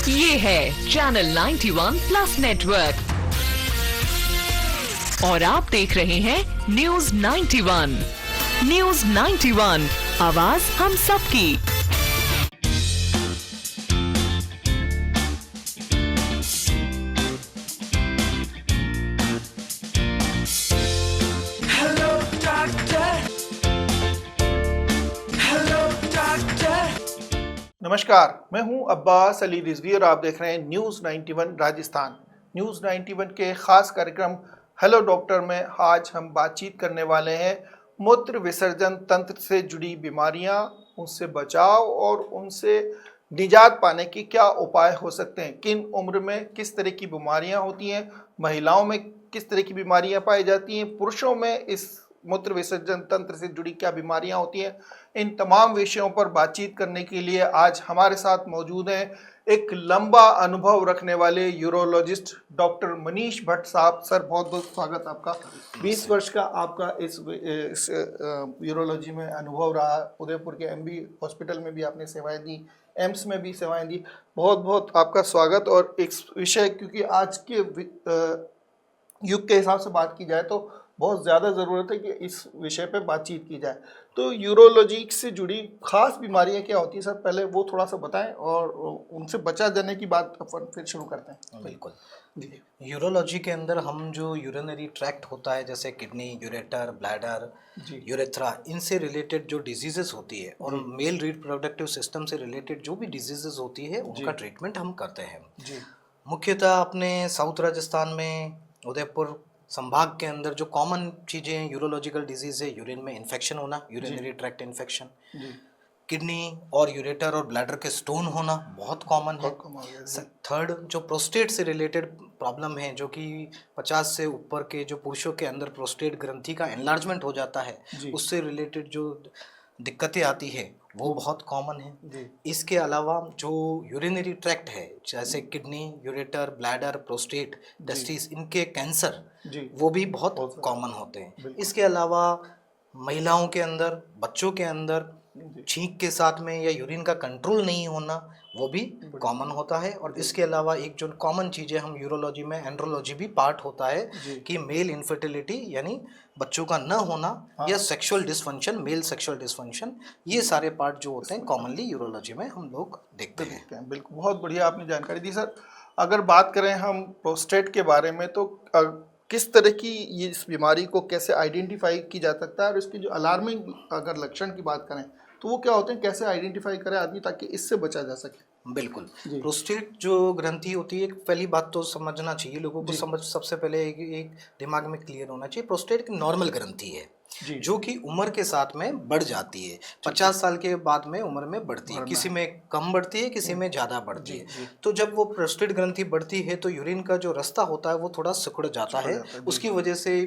ये है channel 91 plus network और आप देख रहे हैं न्यूज 91। न्यूज 91, आवाज हम सबकी। नमस्कार, मैं हूं अब्बास अली रिजवी और आप देख रहे हैं न्यूज़ 91 राजस्थान। न्यूज़ 91 के ख़ास कार्यक्रम हेलो डॉक्टर में आज हम बातचीत करने वाले हैं मूत्र विसर्जन तंत्र से जुड़ी बीमारियां, उनसे बचाव और उनसे निजात पाने की क्या उपाय हो सकते हैं। किन उम्र में किस तरह की बीमारियां होती हैं, महिलाओं में किस तरह की बीमारियां पाई जाती हैं, पुरुषों में इस मूत्र विसर्जन तंत्र से जुड़ी क्या बीमारियां होती हैं। इन तमाम विषयों पर बातचीत करने के लिए आज हमारे साथ मौजूद हैं एक लंबा अनुभव रखने वाले यूरोलॉजिस्ट डॉक्टर मनीष भट्ट साहब। सर, बहुत बहुत स्वागत आपका। 20 वर्ष का आपका इस यूरोलॉजी में अनुभव रहा। उदयपुर के एमबी हॉस्पिटल में भी आपने सेवाएं दी, एम्स में भी सेवाएं दी। बहुत बहुत आपका स्वागत। और एक विषय, क्योंकि आज के युग के हिसाब से बात की जाए तो बहुत ज़्यादा ज़रूरत है कि इस विषय पे बातचीत की जाए। तो यूरोलॉजी से जुड़ी खास बीमारियां क्या होती हैं सर, पहले वो थोड़ा सा बताएं और उनसे बचा जाने की बात अपन फिर शुरू करते हैं। बिल्कुल जी। यूरोलॉजी के अंदर हम जो यूरिनरी ट्रैक्ट होता है, जैसे किडनी, यूरेटर, ब्लैडर, यूरेथ्रा, इनसे रिलेटेड जो डिजीजेस होती है और मेल रिप्रोडक्टिव सिस्टम से रिलेटेड जो भी डिजीजेस होती है उनका ट्रीटमेंट हम करते हैं। मुख्यतः अपने साउथ राजस्थान में उदयपुर संभाग के अंदर जो कॉमन चीज़ें हैं, यूरोलॉजिकल डिजीज है, यूरिन में इन्फेक्शन होना, यूरिनरी ट्रैक्ट इन्फेक्शन, किडनी और यूरेटर और ब्लैडर के स्टोन होना बहुत कॉमन है। थर्ड, जो प्रोस्टेट से रिलेटेड प्रॉब्लम है, जो कि 50 से ऊपर के जो पुरुषों के अंदर प्रोस्टेट ग्रंथि का एनलार्जमेंट हो जाता है, उससे रिलेटेड जो दिक्कतें आती है वो बहुत कॉमन है। इसके अलावा जो यूरिनरी ट्रैक्ट है, जैसे kidney, ureter, bladder, prostate, testis, इनके कैंसर वो भी बहुत कॉमन होते हैं। इसके अलावा महिलाओं के अंदर, बच्चों के अंदर छींक के साथ में या यूरिन का कंट्रोल नहीं होना वो भी कॉमन होता है। और इसके अलावा एक जो कॉमन चीज़ है, हम यूरोलॉजी में एंड्रोलॉजी भी पार्ट होता है कि मेल इनफर्टिलिटी यानी बच्चों का न होना या sexual dysfunction, male sexual dysfunction, ये सारे पार्ट जो होते हैं कॉमनली यूरोलॉजी में हम लोग देखते हैं। बिल्कुल, बहुत बढ़िया आपने जानकारी दी सर। अगर बात करें हम प्रोस्टेट के बारे में तो किस तरह की ये इस बीमारी को कैसे आइडेंटिफाई की जा सकता है, और इसकी जो अलार्मिंग अगर लक्षण की बात करें तो वो क्या होते हैं, कैसे आइडेंटिफाई करे आदमी ताकि इससे बचा जा सके। बिल्कुल, प्रोस्टेट जो ग्रंथि होती है, एक पहली बात तो समझना चाहिए लोगों को, सबसे पहले एक दिमाग में क्लियर होना चाहिए, प्रोस्टेट एक नॉर्मल ग्रंथि है जो कि उम्र के साथ में बढ़ जाती है। 50 साल के बाद में उम्र में बढ़ती है, किसी में कम बढ़ती है, किसी में ज़्यादा बढ़ती है। तो जब वो प्रोस्टेट ग्रंथि बढ़ती है तो यूरिन का जो रास्ता होता है वो थोड़ा सिकुड़ जाता है, उसकी वजह से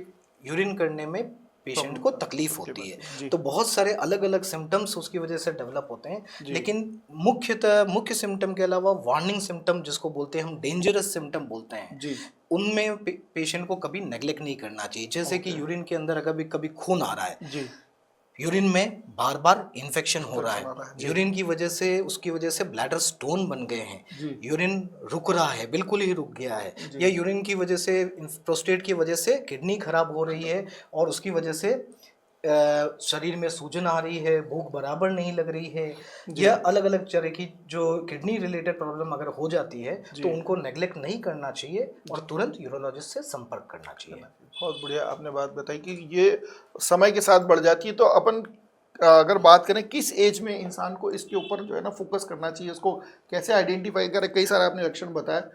यूरिन करने में पेशेंट को तकलीफ होती है। तो बहुत सारे अलग अलग सिम्टम्स उसकी वजह से डेवलप होते हैं, लेकिन मुख्य सिम्टम के अलावा वार्निंग सिम्टम, जिसको बोलते हैं हम डेंजरस सिम्टम बोलते हैं, उनमें पेशेंट को कभी नेग्लेक्ट नहीं करना चाहिए। जैसे कि यूरिन के अंदर अगर कभी खून आ रहा है, यूरिन में बार बार इन्फेक्शन हो रहा है, यूरिन की वजह से, उसकी वजह से ब्लैडर स्टोन बन गए हैं, यूरिन रुक रहा है, बिल्कुल ही रुक गया है, या यूरिन की वजह से, प्रोस्टेट की वजह से किडनी खराब हो रही है और उसकी वजह से शरीर में सूजन आ रही है, भूख बराबर नहीं लग रही है, या अलग अलग तरह की जो किडनी रिलेटेड प्रॉब्लम अगर हो जाती है तो उनको नेग्लेक्ट नहीं करना चाहिए और तुरंत यूरोलॉजिस्ट से संपर्क करना चाहिए। बहुत बढ़िया आपने बात बताई कि ये समय के साथ बढ़ जाती है। तो अपन अगर बात करें किस एज में इंसान को इसके ऊपर जो है ना फोकस करना चाहिए, इसको कैसे आइडेंटिफाई करें। कई सारे आपने लक्षण बताया,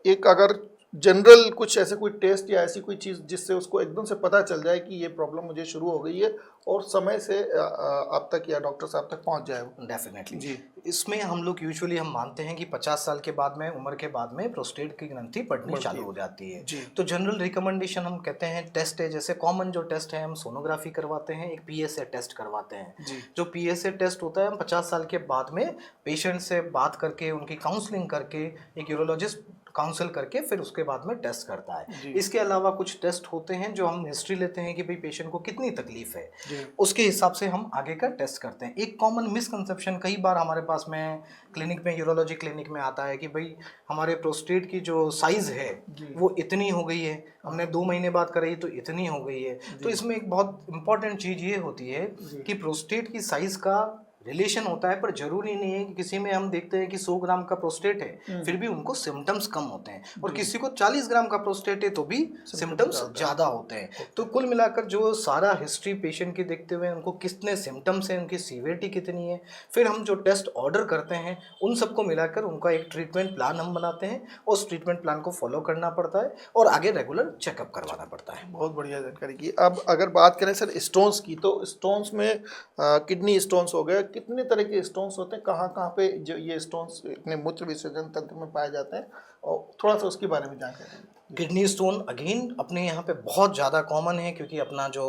एक अगर जनरल कुछ ऐसे कोई टेस्ट या ऐसी कोई चीज़ जिससे उसको एकदम से पता चल जाए कि ये प्रॉब्लम मुझे शुरू हो गई है और समय से आप तक या डॉक्टर साहब तक पहुंच जाए वो। डेफिनेटली इसमें हम लोग यूजुअली हम मानते हैं कि 50 साल के बाद में, उम्र के बाद में प्रोस्टेट की ग्रंथि बढ़नी चालू हो जाती है। तो जनरल रिकमेंडेशन हम कहते हैं टेस्ट है, जैसे कॉमन जो टेस्ट है हम सोनोग्राफी करवाते हैं, एक PSA टेस्ट करवाते हैं। जो PSA टेस्ट होता है, हम 50 साल के बाद में पेशेंट से बात करके, उनकी काउंसलिंग करके, एक यूरोलॉजिस्ट काउंसिल करके फिर उसके बाद में टेस्ट करता जी। है। इसके अलावा कुछ टेस्ट होते हैं जो हम हिस्ट्री लेते हैं कि भाई पेशेंट को कितनी तकलीफ है, जी। उसके हिसाब से हम आगे का टेस्ट करते हैं। एक कॉमन मिसकंसेप्शन कई बार हमारे पास में क्लिनिक में, यूरोलॉजी क्लिनिक में आता है कि भाई हमारे प्रोस्टेट की जो साइज़ है जी। वो इतनी हो गई है, हमने 2 महीने बाद कराई तो इतनी हो गई है। तो इसमें एक बहुत इंपॉर्टेंट चीज़ ये होती है कि प्रोस्टेट की साइज़ का रिलेशन होता है, पर जरूरी नहीं है कि किसी में हम देखते हैं कि 100 ग्राम का प्रोस्टेट है फिर भी उनको सिम्टम्स कम होते हैं, और किसी को 40 ग्राम का प्रोस्टेट है तो भी सिम्टम्स ज़्यादा होते हैं। तो कुल मिलाकर जो सारा हिस्ट्री पेशेंट की देखते हुए उनको कितने सिम्टम्स हैं, उनकी सीवियरिटी कितनी है, फिर हम जो टेस्ट ऑर्डर करते हैं उन सबको मिलाकर उनका एक ट्रीटमेंट प्लान हम बनाते हैं। उस ट्रीटमेंट प्लान को फॉलो करना पड़ता है और आगे रेगुलर चेकअप करवाना पड़ता है। बहुत बढ़िया जानकारी की। अब अगर बात करें सर स्टोन्स की, तो स्टोन्स में किडनी स्टोन्स हो गए, कितने तरह के स्टोन्स होते हैं, कहाँ कहाँ पे जो ये स्टोन्स अपने मूत्र विसर्जन तंत्र में पाए जाते हैं, और थोड़ा सा उसके बारे में जानकारी दें। किडनी स्टोन अगेन अपने यहाँ पे बहुत ज़्यादा कॉमन है, क्योंकि अपना जो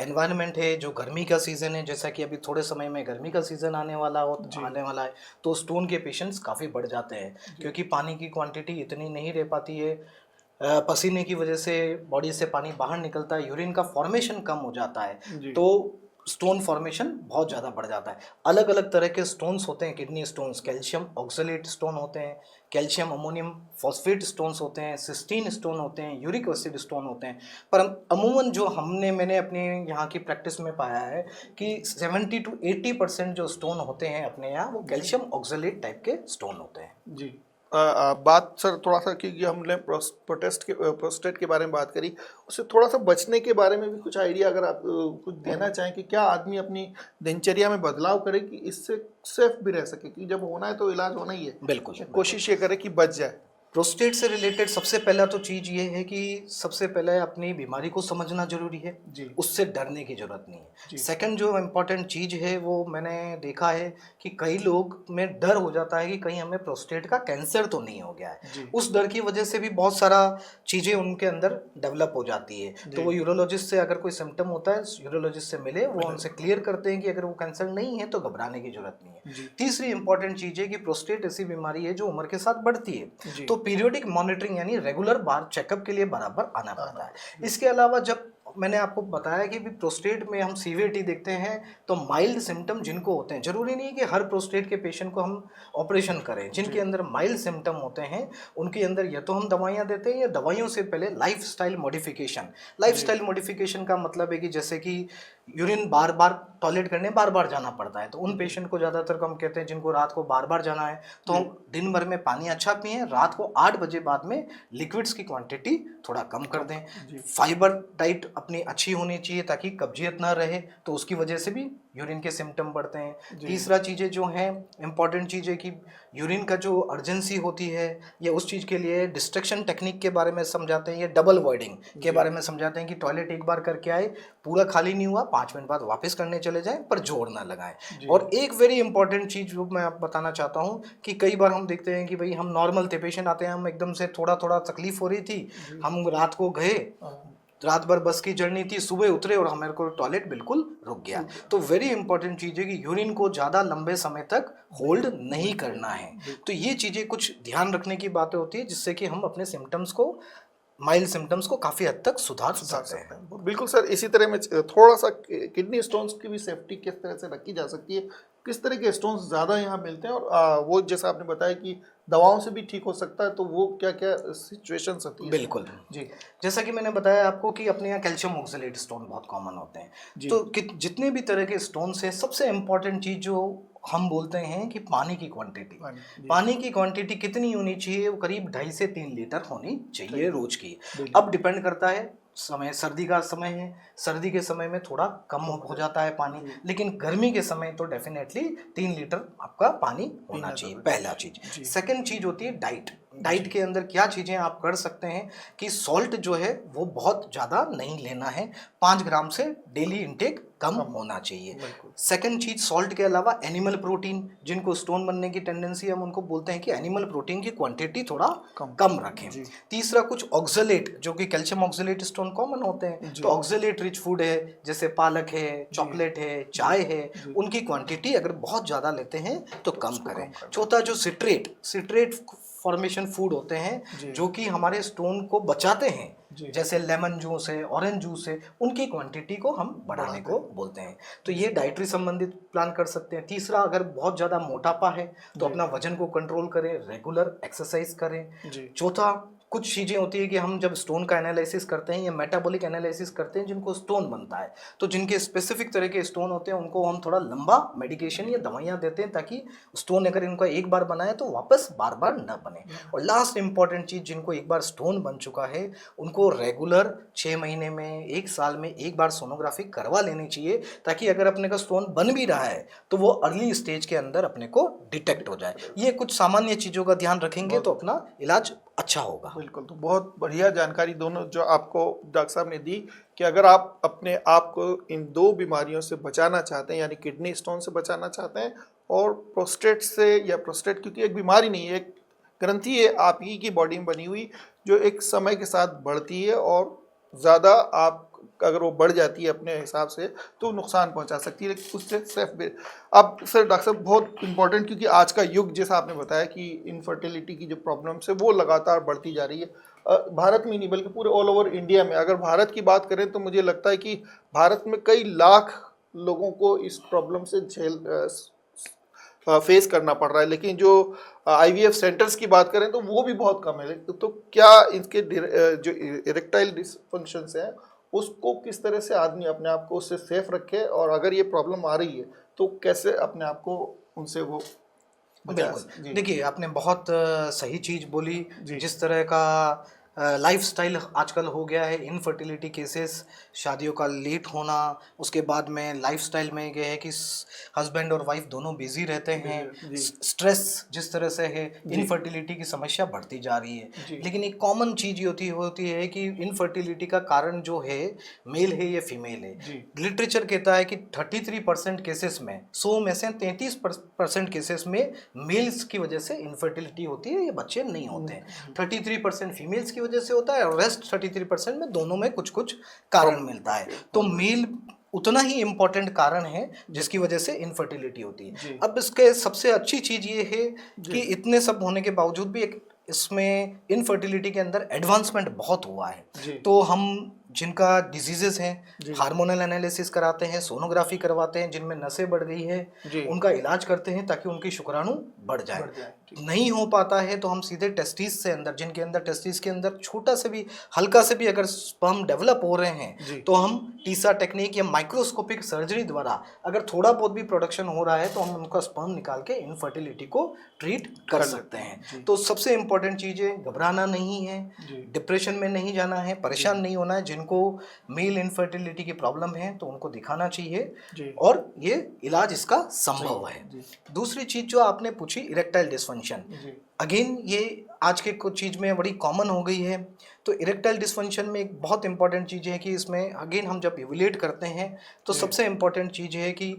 एनवायरनमेंट है, जो गर्मी का सीज़न है, जैसा कि अभी थोड़े समय में गर्मी का सीज़न आने वाला है, तो स्टोन के पेशेंट्स काफ़ी बढ़ जाते हैं, क्योंकि पानी की क्वांटिटी इतनी नहीं रह पाती है। पसीने की वजह से बॉडी से पानी बाहर निकलता है, यूरिन का फॉर्मेशन कम हो जाता है, तो स्टोन फॉर्मेशन बहुत ज़्यादा बढ़ जाता है। अलग अलग तरह के स्टोन्स होते हैं kidney stones. Calcium oxalate stone होते हैं, कैल्शियम अमोनियम फॉस्फेट स्टोन्स होते हैं, सिस्टीन स्टोन होते हैं, यूरिक एसिड स्टोन होते हैं। पर अमूमन जो मैंने अपने यहाँ की प्रैक्टिस में पाया है कि 70 to 80% जो स्टोन होते हैं अपने यहाँ, वो कैल्शियम ऑक्सलेट टाइप के स्टोन होते हैं। जी। बात सर थोड़ा सा कि हमने प्रोस्टेट के बारे में बात करी, उससे थोड़ा सा बचने के बारे में भी कुछ आइडिया अगर आप कुछ देना चाहें कि क्या आदमी अपनी दिनचर्या में बदलाव करे कि इससे सेफ भी रह सके, कि जब होना है तो इलाज होना ही है, बिल्कुल कोशिश ये करे कि बच जाए। प्रोस्टेट से रिलेटेड सबसे पहला तो चीज़ ये है कि सबसे पहले अपनी बीमारी को समझना जरूरी है जी। उससे डरने की जरूरत नहीं है। सेकंड जो इम्पोर्टेंट चीज़ है वो मैंने देखा है कि कई लोग में डर हो जाता है कि कहीं हमें प्रोस्टेट का कैंसर तो नहीं हो गया है। उस डर की वजह से भी बहुत सारा चीज़ें उनके अंदर डेवलप हो जाती है। तो वो यूरोलॉजिस्ट से अगर कोई सिम्टम होता है, यूरोलॉजिस्ट से मिले, वो उनसे क्लियर करते हैं कि अगर वो कैंसर नहीं है तो घबराने की जरूरत नहीं है। तीसरी इंपॉर्टेंट चीज़ है कि प्रोस्टेट ऐसी बीमारी है जो उम्र के साथ बढ़ती है, तो पीरियोडिक मॉनिटरिंग यानी रेगुलर बार चेकअप के लिए बराबर आना पड़ता है। इसके अलावा जब मैंने आपको बताया कि भी प्रोस्टेट में हम सीवियरिटी देखते हैं, तो माइल्ड सिम्टम जिनको होते हैं, जरूरी नहीं कि हर प्रोस्टेट के पेशेंट को हम ऑपरेशन करें। जिनके अंदर माइल्ड सिम्टम होते हैं उनके अंदर या तो हम दवाइयाँ देते हैं, या दवाइयों से पहले लाइफस्टाइल मॉडिफिकेशन का मतलब है कि जैसे कि यूरिन बार बार टॉयलेट करने बार बार जाना पड़ता है, तो उन पेशेंट को ज़्यादातर हम कहते हैं जिनको रात को बार बार जाना है, तो हम दिन भर में पानी अच्छा पिएं, रात को 8 बजे बाद में लिक्विड्स की क्वांटिटी थोड़ा कम कर दें। फाइबर डाइट अपनी अच्छी होनी चाहिए ताकि कब्जियत ना रहे, तो उसकी वजह से भी यूरिन के सिम्टम बढ़ते हैं। तीसरा चीज़ें जो हैं इंपॉर्टेंट चीज़ है कि यूरिन का जो अर्जेंसी होती है, या उस चीज़ के लिए डिस्ट्रक्शन टेक्निक के बारे में समझाते हैं, या डबल वॉइडिंग के बारे में समझाते हैं कि टॉयलेट एक बार करके आए, पूरा खाली नहीं हुआ, 5 मिनट बाद वापस करने चले जाएं, पर जोर ना लगाएं। और एक वेरी इंपॉर्टेंट चीज़ जो मैं आप बताना चाहता हूँ कि कई बार हम देखते हैं कि भाई हम नॉर्मल थे, पेशेंट आते हैं, हम एकदम से थोड़ा तकलीफ हो रही थी, हम रात को गए, रात भर बस की जर्नी थी, सुबह उतरे और हमारे को टॉयलेट बिल्कुल रुक गया। तो वेरी इंपॉर्टेंट चीज़ है कि यूरिन को ज़्यादा लंबे समय तक होल्ड नहीं करना है। तो ये चीज़ें कुछ ध्यान रखने की बातें होती है, जिससे कि हम अपने सिम्टम्स को, माइल्ड सिम्टम्स को काफ़ी हद तक सुधार सकते हैं। बिल्कुल सर, इसी तरह में थोड़ा सा किडनी स्टोन्स की भी सेफ्टी किस तरह से रखी जा सकती है, किस तरह के स्टोन्स ज़्यादा यहाँ मिलते हैं, और वो जैसा आपने बताया कि दवाओं से भी ठीक हो सकता है, तो वो क्या क्या सिचुएशंस होती है? बिल्कुल जी, जैसा कि मैंने बताया आपको कि अपने यहाँ कैल्शियम ऑक्सलेट स्टोन बहुत कॉमन होते हैं। तो जितने भी तरह के स्टोन्स हैं, सबसे इम्पॉर्टेंट चीज़ जो हम बोलते हैं कि पानी की क्वांटिटी कितनी होनी चाहिए, वो करीब 2.5 से 3 लीटर होनी चाहिए रोज की। अब डिपेंड करता है समय, सर्दी का समय है, सर्दी के समय में थोड़ा कम हो जाता है पानी, लेकिन गर्मी के समय तो डेफिनेटली 3 लीटर आपका पानी होना चाहिए, पहला चीज़। सेकंड चीज़ होती है डाइट के अंदर क्या चीज़ें आप कर सकते हैं कि सॉल्ट जो है वो बहुत ज़्यादा नहीं लेना है, 5 ग्राम से डेली इंटेक कम होना चाहिए। सेकंड चीज़, सॉल्ट के अलावा एनिमल प्रोटीन, जिनको स्टोन बनने की टेंडेंसी, हम उनको बोलते हैं कि एनिमल प्रोटीन की क्वांटिटी थोड़ा कम रखें। तीसरा, कुछ ऑक्सलेट, जो कि कैल्शियम ऑक्सलेट स्टोन कॉमन होते हैं, तो ऑक्सलेट रिच फूड है, जैसे पालक है, चॉकलेट है, चाय है, उनकी क्वांटिटी अगर बहुत ज़्यादा लेते हैं तो कम करें। चौथा, जो सिट्रेट फॉर्मेशन फूड होते जी। हैं जो कि हमारे स्टोन को बचाते जी। हैं, जैसे लेमन जूस है, ऑरेंज जूस है, उनकी क्वांटिटी को हम बढ़ाने को बोलते हैं। तो ये डाइटरी संबंधित प्लान कर सकते हैं। तीसरा, अगर बहुत ज़्यादा मोटापा है तो जी। अपना वजन को कंट्रोल करें, रेगुलर एक्सरसाइज करें। जी। चौथा, कुछ चीज़ें होती है कि हम जब स्टोन का एनालिसिस करते हैं या मेटाबॉलिक एनालिसिस करते हैं जिनको स्टोन बनता है, तो जिनके स्पेसिफिक तरह के स्टोन होते हैं उनको हम थोड़ा लंबा मेडिकेशन या दवाइयाँ देते हैं ताकि स्टोन अगर इनका एक बार बना है तो वापस बार बार न बने। और लास्ट इंपॉर्टेंट चीज़, जिनको एक बार स्टोन बन चुका है उनको रेगुलर 6 महीने में, 1 साल में एक बार सोनोग्राफी करवा लेनी चाहिए, ताकि अगर अपने का स्टोन बन भी रहा है तो वो अर्ली स्टेज के अंदर अपने को डिटेक्ट हो जाए। ये कुछ सामान्य चीज़ों का ध्यान रखेंगे तो अपना इलाज अच्छा होगा। बिल्कुल, तो बहुत बढ़िया जानकारी दोनों जो आपको डॉक्टर साहब ने दी कि अगर आप अपने आप को इन 2 बीमारियों से बचाना चाहते हैं, यानी किडनी स्टोन से बचाना चाहते हैं और प्रोस्टेट से, या प्रोस्टेट क्योंकि एक बीमारी नहीं है, एक ग्रंथि है आप ही की बॉडी में बनी हुई जो एक समय के साथ बढ़ती है और ज़्यादा आप अगर वो बढ़ जाती है अपने हिसाब से तो नुकसान पहुंचा सकती है, लेकिन उससे सेफ भी। अब सर डॉक्टर साहब बहुत इंपॉर्टेंट, क्योंकि आज का युग जैसा आपने बताया कि इनफर्टिलिटी की जो प्रॉब्लम्स है वो लगातार बढ़ती जा रही है, भारत में नहीं बल्कि पूरे ऑल ओवर इंडिया में। अगर भारत की बात करें तो मुझे लगता है कि भारत में कई लाख लोगों को इस प्रॉब्लम से फेस करना पड़ रहा है, लेकिन जो IVF सेंटर्स की बात करें तो वो भी बहुत कम है। तो क्या इनके जो इरेक्टाइल डिसफंक्शंस हैं उसको किस तरह से आदमी अपने आप को उससे सेफ रखे, और अगर ये प्रॉब्लम आ रही है तो कैसे अपने आप को उनसे वो बिल्कुल, देखिए आपने बहुत सही चीज़ बोली। जी। जिस तरह का लाइफस्टाइल आजकल हो गया है, इनफर्टिलिटी केसेस, शादियों का लेट होना, उसके बाद में लाइफस्टाइल में ये है कि हस्बैंड और वाइफ दोनों बिजी रहते हैं, जी। स्ट्रेस जिस तरह से है, इनफर्टिलिटी की समस्या बढ़ती जा रही है। जी। लेकिन एक कॉमन चीज़ होती है कि इनफर्टिलिटी का कारण जो है मेल है या फीमेल है। जी। लिटरेचर कहता है कि 33% केसेस में, 100 में से 33% केसेस में मेल्स की वजह से इनफर्टिलिटी होती है, ये बच्चे नहीं होते हैं। 33% फीमेल्स की वजह से होता है और रेस्ट 33% में दोनों में कुछ कुछ कारण मिलता है। तो मेल उतना ही इम्पोर्टेंट कारण है जिसकी वजह से इनफर्टिलिटी होती है। अब इसके सबसे अच्छी चीज़ ये है कि इतने सब होने के बावजूद भी एक इसमें इनफर्टिलिटी के अंदर एडवांसमेंट बहुत हुआ है। तो हम जिनका डिजीजेस हैं हार्मोनल एनालिसिस कराते हैं, सोनोग्राफी करवाते हैं, जिनमें नसें बढ़ गई है उनका इलाज करते हैं ताकि उनकी शुक्राणु बढ़ जाए। नहीं हो पाता है तो हम सीधे टेस्टिस से अंदर, जिनके अंदर टेस्टिस के अंदर छोटा से भी, हल्का से भी अगर स्पर्म डेवलप हो रहे हैं तो हम टीसा टेक्निक या माइक्रोस्कोपिक सर्जरी द्वारा अगर थोड़ा बहुत भी प्रोडक्शन हो रहा है तो हम उनका स्पर्म निकाल के इनफर्टिलिटी को ट्रीट कर सकते हैं। तो सबसे इम्पोर्टेंट चीज़ है, घबराना नहीं है, डिप्रेशन में नहीं जाना है, परेशान नहीं होना है। जिनको मेल इनफर्टिलिटी की प्रॉब्लम है तो उनको दिखाना चाहिए और ये इलाज इसका संभव है। दूसरी चीज़ जो आपने पूछी, इरेक्टाइल डिस्फंक्शन, अगेन ये आज के कुछ चीज़ में बड़ी कॉमन हो गई है। तो इरेक्टाइल डिस्फंक्शन में एक बहुत इंपॉर्टेंट चीज़ है कि इसमें अगेन हम जब इवैल्यूएट करते हैं तो सबसे इम्पॉर्टेंट चीज़ है कि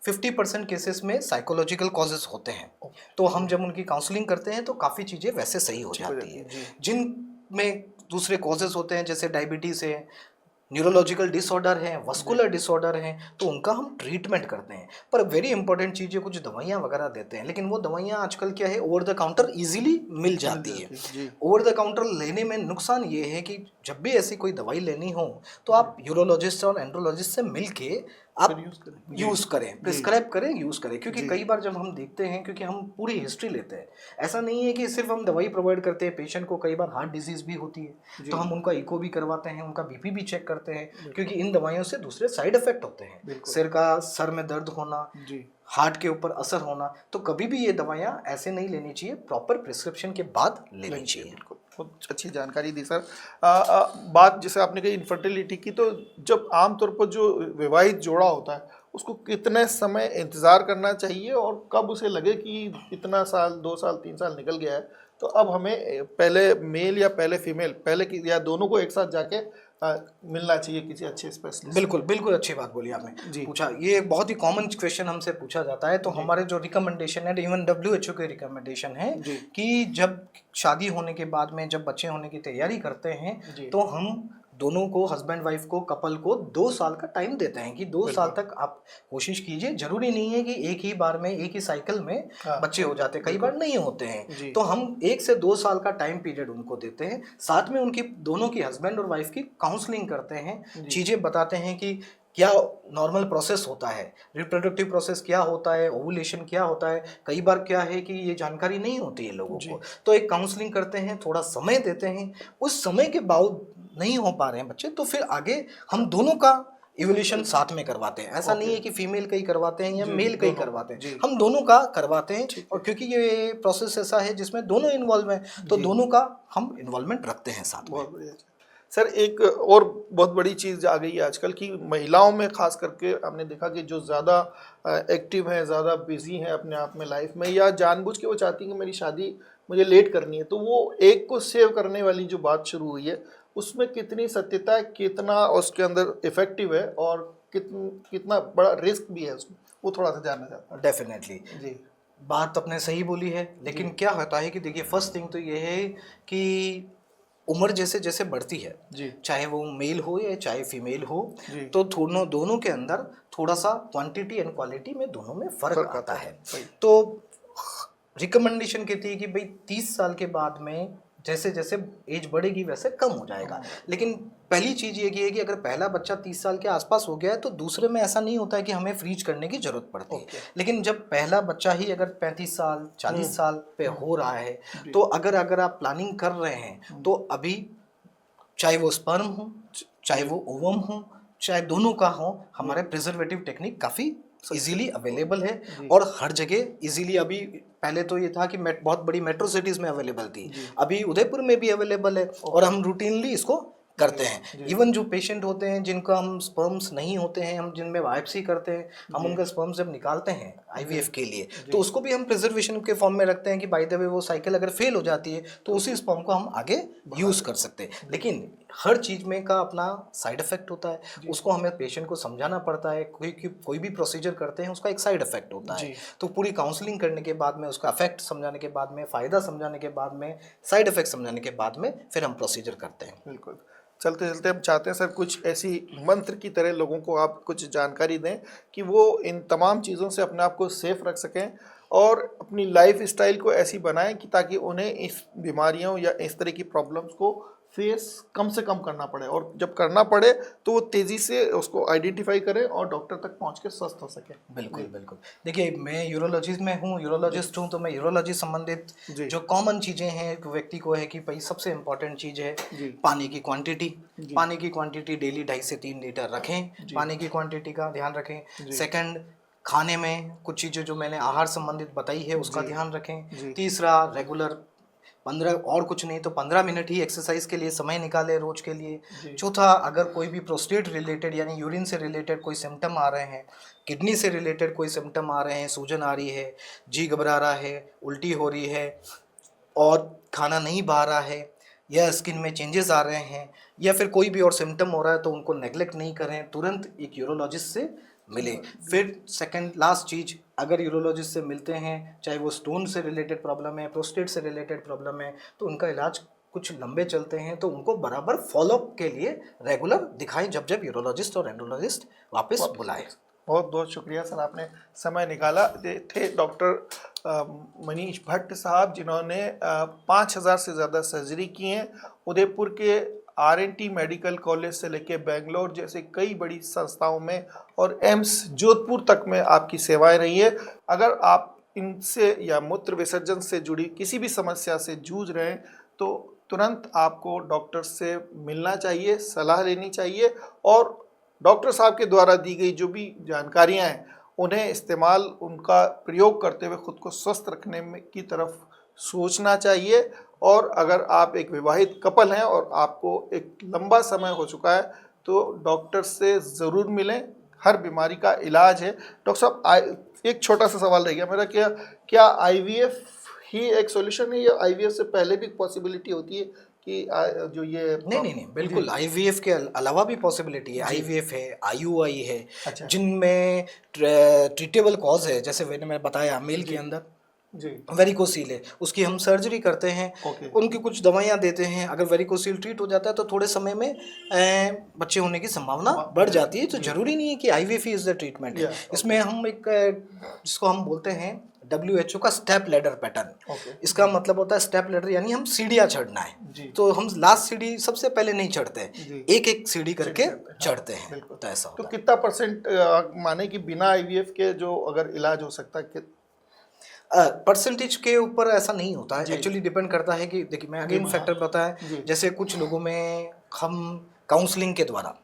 50% केसेस में साइकोलॉजिकल कॉजेज होते हैं। तो हम जब उनकी काउंसलिंग करते हैं तो काफ़ी चीज़ें वैसे सही हो जाती है। जिनमें दूसरे कॉजेज होते हैं जैसे डायबिटीज़ है, न्यूरोलॉजिकल डिसऑर्डर है, वस्कुलर डिसऑर्डर है, तो उनका हम ट्रीटमेंट करते हैं। पर वेरी इंपॉर्टेंट चीज़ है, कुछ दवाइयाँ वगैरह देते हैं, लेकिन वो दवाइयाँ आजकल क्या है, ओवर द काउंटर इजीली मिल जाती है। ओवर द काउंटर लेने में नुकसान ये है कि जब भी ऐसी कोई दवाई लेनी हो तो आप यूरोलॉजिस्ट और एंड्रोलॉजिस्ट से मिल के आप यूज़ करें, प्रिस्क्राइब करें, यूज़ करें। क्योंकि कई बार जब हम देखते हैं, क्योंकि हम पूरी हिस्ट्री लेते हैं, ऐसा नहीं है कि सिर्फ हम दवाई प्रोवाइड करते हैं, पेशेंट को कई बार हार्ट डिजीज़ भी होती है तो हम उनका इको भी करवाते हैं, उनका बीपी भी चेक करते हैं, क्योंकि इन दवाइयों से दूसरे साइड इफेक्ट होते हैं, सर में दर्द होना, हार्ट के ऊपर असर होना। तो कभी भी ये दवाइयाँ ऐसे नहीं लेनी चाहिए, प्रॉपर प्रिस्क्रिप्शन के बाद लेनी चाहिए। बहुत अच्छी जानकारी दी सर। बात जैसे आपने कही इनफर्टिलिटी की, तो जब आमतौर पर जो विवाहित जोड़ा होता है उसको कितने समय इंतज़ार करना चाहिए और कब उसे लगे कि इतना साल, 2 साल, 3 साल निकल गया है तो अब हमें पहले मेल या पहले फीमेल, पहले की या दोनों को एक साथ जाके मिलना चाहिए किसी अच्छे स्पेशलिस्ट? बिल्कुल अच्छी बात बोली आपने पूछा। ये एक बहुत ही कॉमन क्वेश्चन हमसे पूछा जाता है। तो हमारे जो रिकमेंडेशन है, इवन WHO के रिकमेंडेशन है कि जब शादी होने के बाद में, जब बच्चे होने की तैयारी करते हैं तो हम दोनों को, हस्बैंड वाइफ को, कपल को 2 साल का टाइम देते हैं कि 2 साल तक आप कोशिश कीजिए। जरूरी नहीं है कि एक ही बार में, एक ही साइकिल में बच्चे हो जाते हैं, कई बार नहीं होते हैं। तो हम 1 से 2 साल का टाइम पीरियड उनको देते हैं, साथ में उनकी दोनों की, हस्बैंड और वाइफ की काउंसलिंग करते हैं, चीजें बताते हैं कि क्या नॉर्मल प्रोसेस होता है, रिप्रोडक्टिव प्रोसेस क्या होता है, ओवुलेशन क्या होता है। कई बार क्या है कि ये जानकारी नहीं होती है लोगों को, तो एक काउंसलिंग करते हैं, थोड़ा समय देते हैं। उस समय के बाद नहीं हो पा रहे हैं बच्चे, तो फिर आगे हम दोनों का इवोल्यूशन साथ में करवाते हैं। ऐसा नहीं है कि फीमेल का ही करवाते हैं या मेल का ही करवाते हैं, हम दोनों का करवाते हैं। और क्योंकि ये प्रोसेस ऐसा है जिसमें दोनों इन्वॉल्व हैं, तो दोनों का हम इन्वॉल्वमेंट रखते हैं साथ में। सर एक और बहुत बड़ी चीज़ आ गई है आजकल की महिलाओं में, खास करके हमने देखा कि जो ज़्यादा एक्टिव हैं, ज़्यादा बिजी हैं अपने आप में लाइफ में, या जानबूझ के वो चाहती हैं कि मेरी शादी मुझे लेट करनी है, तो वो एक को सेव करने वाली जो बात शुरू हुई है, उसमें कितनी सत्यता है, कितना उसके अंदर इफेक्टिव है, और कितना बड़ा रिस्क भी है उसमें, वो थोड़ा सा जानना चाहता हूँ। डेफिनेटली जी, बात आपने सही बोली है, लेकिन क्या होता है कि देखिए, फर्स्ट थिंग तो ये है कि उम्र जैसे जैसे बढ़ती है, चाहे वो मेल हो या चाहे फीमेल हो, तो दोनों के अंदर थोड़ा सा क्वांटिटी एंड क्वालिटी में दोनों में फर्क आता है। तो रिकमेंडेशन कहती है कि भाई 30 साल के बाद में जैसे जैसे एज बढ़ेगी वैसे कम हो जाएगा। लेकिन पहली चीज़ ये है कि अगर पहला बच्चा 30 साल के आसपास हो गया है तो दूसरे में ऐसा नहीं होता है कि हमें फ्रीज करने की जरूरत पड़ती है। लेकिन जब पहला बच्चा ही अगर 35 साल 40 साल पे हो रहा है, तो अगर आप प्लानिंग कर रहे हैं, तो अभी चाहे वो स्पर्म हो, चाहे वो ओवम हो, चाहे दोनों का हो, हमारे प्रिजर्वेटिव टेक्निक काफ़ी इजीली अवेलेबल है और हर जगह इजीली। अभी पहले तो ये था कि बहुत बड़ी मेट्रो सिटीज़ में अवेलेबल थी, अभी उदयपुर में भी अवेलेबल है और हम रूटीनली इसको करते हैं। इवन जो पेशेंट होते हैं जिनका हम स्पर्म्स नहीं होते हैं, हम जिनमें बायोप्सी करते हैं, हम उनका स्पर्म्स जब निकालते हैं आईवीएफ के लिए, तो उसको भी हम प्रिजर्वेशन के फॉर्म में रखते हैं कि बाय द वे वो साइकिल अगर फेल हो जाती है तो उसी स्पर्म को हम आगे यूज़ कर सकते हैं। लेकिन हर चीज़ में का अपना साइड इफेक्ट होता है, उसको हमें पेशेंट को समझाना पड़ता है। कोई भी प्रोसीजर करते हैं उसका एक साइड इफेक्ट होता है, तो पूरी काउंसलिंग करने के बाद में, उसका इफेक्ट समझाने के बाद में, फ़ायदा समझाने के बाद में, साइड इफेक्ट समझाने के बाद में फिर हम प्रोसीजर करते हैं। बिल्कुल। चलते चलते हम चाहते हैं सर कुछ ऐसी मंत्र की तरह लोगों को आप कुछ जानकारी दें कि वो इन तमाम चीज़ों से अपने आप को सेफ रख सकें और अपनी लाइफ स्टाइल को ऐसी बनाएं कि ताकि उन्हें इस बीमारियों या इस तरह की प्रॉब्लम्स को फेस कम से कम करना पड़े, और जब करना पड़े तो वो तेज़ी से उसको आइडेंटिफाई करें और डॉक्टर तक पहुंच के स्वस्थ हो सके। बिल्कुल बिल्कुल। देखिए, मैं यूरोलॉजिस्ट में हूँ, यूरोलॉजिस्ट हूँ, तो मैं यूरोलॉजी संबंधित जो कॉमन चीज़ें हैं एक व्यक्ति को है कि भाई सबसे इम्पोर्टेंट चीज़ है पानी की क्वांटिटी। पानी की क्वांटिटी डेली 2.5 से 3 लीटर रखें, पानी की क्वांटिटी का ध्यान रखें। सेकंड, खाने में कुछ चीज़ें जो मैंने आहार संबंधित बताई है उसका ध्यान रखें। तीसरा, रेगुलर 15 और कुछ नहीं तो 15 मिनट ही एक्सरसाइज के लिए समय निकालें रोज के लिए। चौथा, अगर कोई भी प्रोस्टेट रिलेटेड यानी यूरिन से रिलेटेड कोई सिम्टम आ रहे हैं, किडनी से रिलेटेड कोई सिम्टम आ रहे हैं, सूजन आ रही है, जी घबरा रहा है, उल्टी हो रही है और खाना नहीं बहा रहा है, या स्किन में चेंजेस आ रहे हैं, या फिर कोई भी और सिम्टम हो रहा है, तो उनको नेग्लेक्ट नहीं करें, तुरंत एक यूरोलॉजिस्ट से मिले। फिर सेकंड लास्ट चीज़, अगर यूरोलॉजिस्ट से मिलते हैं, चाहे वो स्टोन से रिलेटेड प्रॉब्लम है, प्रोस्टेट से रिलेटेड प्रॉब्लम है, तो उनका इलाज कुछ लंबे चलते हैं, तो उनको बराबर फॉलोअप के लिए रेगुलर दिखाएं जब जब यूरोलॉजिस्ट और एंड्रोलॉजिस्ट वापस बुलाए। बहुत बहुत शुक्रिया सर, आपने समय निकाला। थे डॉक्टर मनीष भट्ट साहब, जिन्होंने 5000 से ज़्यादा सर्जरी की हैं। उदयपुर के RNT मेडिकल कॉलेज से लेकर बेंगलोर जैसे कई बड़ी संस्थाओं में और एम्स जोधपुर तक में आपकी सेवाएं रही है। अगर आप इनसे या मूत्र विसर्जन से जुड़ी किसी भी समस्या से जूझ रहे हैं तो तुरंत आपको डॉक्टर से मिलना चाहिए, सलाह लेनी चाहिए और डॉक्टर साहब के द्वारा दी गई जो भी जानकारियां हैं उन्हें इस्तेमाल, उनका प्रयोग करते हुए खुद को स्वस्थ रखने में की तरफ सोचना चाहिए। और अगर आप एक विवाहित कपल हैं और आपको एक लंबा समय हो चुका है तो डॉक्टर से ज़रूर मिलें, हर बीमारी का इलाज है। डॉक्टर साहब, एक छोटा सा सवाल रह गया मेरा, क्या IVF ही एक सॉल्यूशन है या IVF से पहले भी पॉसिबिलिटी होती है कि जो ये नहीं, बिल्कुल IVF के अलावा भी पॉसिबिलिटी है। IVF है, IUI है, जिनमें ट्रीटेबल कॉज है, जैसे मैंने बताया मेल के अंदर जी। वेरिकोसील है, उसकी हम सर्जरी करते हैं, ओके। उनकी कुछ दवाइयाँ देते हैं। अगर वेरिकोसील ट्रीट हो जाता है तो थोड़े समय में बच्चे होने की संभावना बढ़ जाती है। तो जरूरी नहीं है कि IVF he is the treatment है। इसमें हम एक जिसको हम बोलते हैं WHO का स्टेप लैडर पैटर्न। इसका मतलब होता है स्टेप लैडर यानी हम सीढ़ियाँ चढ़ना है। तो हम लास्ट सीढ़ी सबसे पहले नहीं चढ़ते हैं, एक एक सीढ़ी करके चढ़ते हैं। तो ऐसा तो होता है। कितना परसेंट माने कि बिना आईवीएफ के जो अगर इलाज हो सकता है परसेंटेज के ऊपर ऐसा नहीं होता है, एक्चुअली डिपेंड करता है कि देखिए मैं अगेन फैक्टर बताया, जैसे कुछ लोगों में हम काउंसलिंग के द्वारा,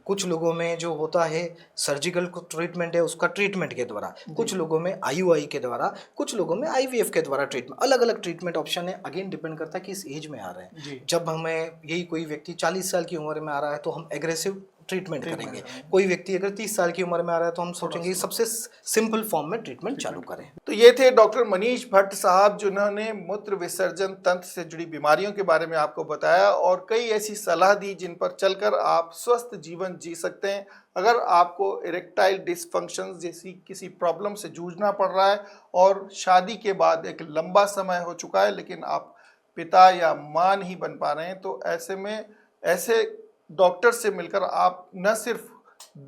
कुछ लोगों में जो होता है सर्जिकल ट्रीटमेंट है उसका ट्रीटमेंट के द्वारा, कुछ लोगों में IUI के द्वारा, कुछ लोगों में IVF के द्वारा ट्रीटमेंट, अलग अलग ट्रीटमेंट ऑप्शन है। अगेन डिपेंड करता है कि इस एज में आ रहे हैं। जब हमें यही कोई व्यक्ति 40 साल की उम्र में आ रहा है तो हम एग्रेसिव ट्रीटमेंट करेंगे। कोई व्यक्ति अगर 30 साल की उम्र में आ रहा है तो हम सोचेंगे सबसे सिंपल फॉर्म में ट्रीटमेंट चालू करें। तो ये थे डॉक्टर मनीष भट्ट साहब जिन्होंने मूत्र विसर्जन तंत्र से जुड़ी बीमारियों के बारे में आपको बताया और कई ऐसी सलाह दी जिन पर चलकर आप स्वस्थ जीवन जी सकते हैं। अगर आपको इरेक्टाइल डिसफंक्शन जैसी किसी प्रॉब्लम से जूझना पड़ रहा है और शादी के बाद एक लंबा समय हो चुका है लेकिन आप पिता या मां नहीं बन पा रहे हैं, तो ऐसे में ऐसे डॉक्टर से मिलकर आप न सिर्फ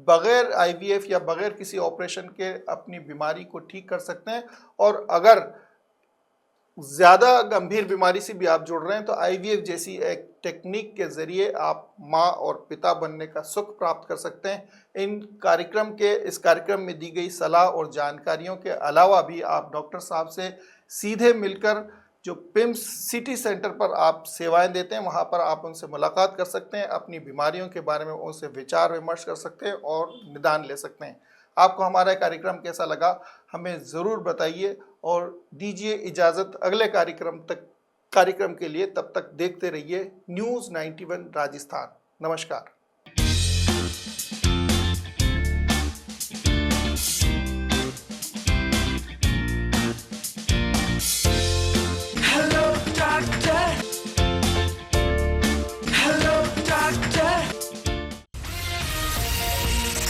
बगैर आईवीएफ या बगैर किसी ऑपरेशन के अपनी बीमारी को ठीक कर सकते हैं, और अगर ज़्यादा गंभीर बीमारी से भी आप जुड़ रहे हैं तो आईवीएफ जैसी एक टेक्निक के ज़रिए आप माँ और पिता बनने का सुख प्राप्त कर सकते हैं। इस कार्यक्रम में दी गई सलाह और जानकारियों के अलावा भी आप डॉक्टर साहब से सीधे मिलकर जो पिम्स सिटी सेंटर पर आप सेवाएं देते हैं वहां पर आप उनसे मुलाकात कर सकते हैं, अपनी बीमारियों के बारे में उनसे विचार विमर्श कर सकते हैं और निदान ले सकते हैं। आपको हमारा कार्यक्रम कैसा लगा हमें ज़रूर बताइए और दीजिए इजाज़त अगले कार्यक्रम के लिए। तब तक देखते रहिए न्यूज़ 91 राजस्थान। नमस्कार।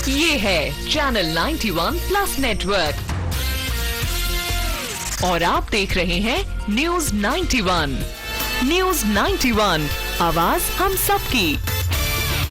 ये है चैनल 91 प्लस नेटवर्क और आप देख रहे हैं न्यूज़ 91। न्यूज़ 91 आवाज हम सबकी।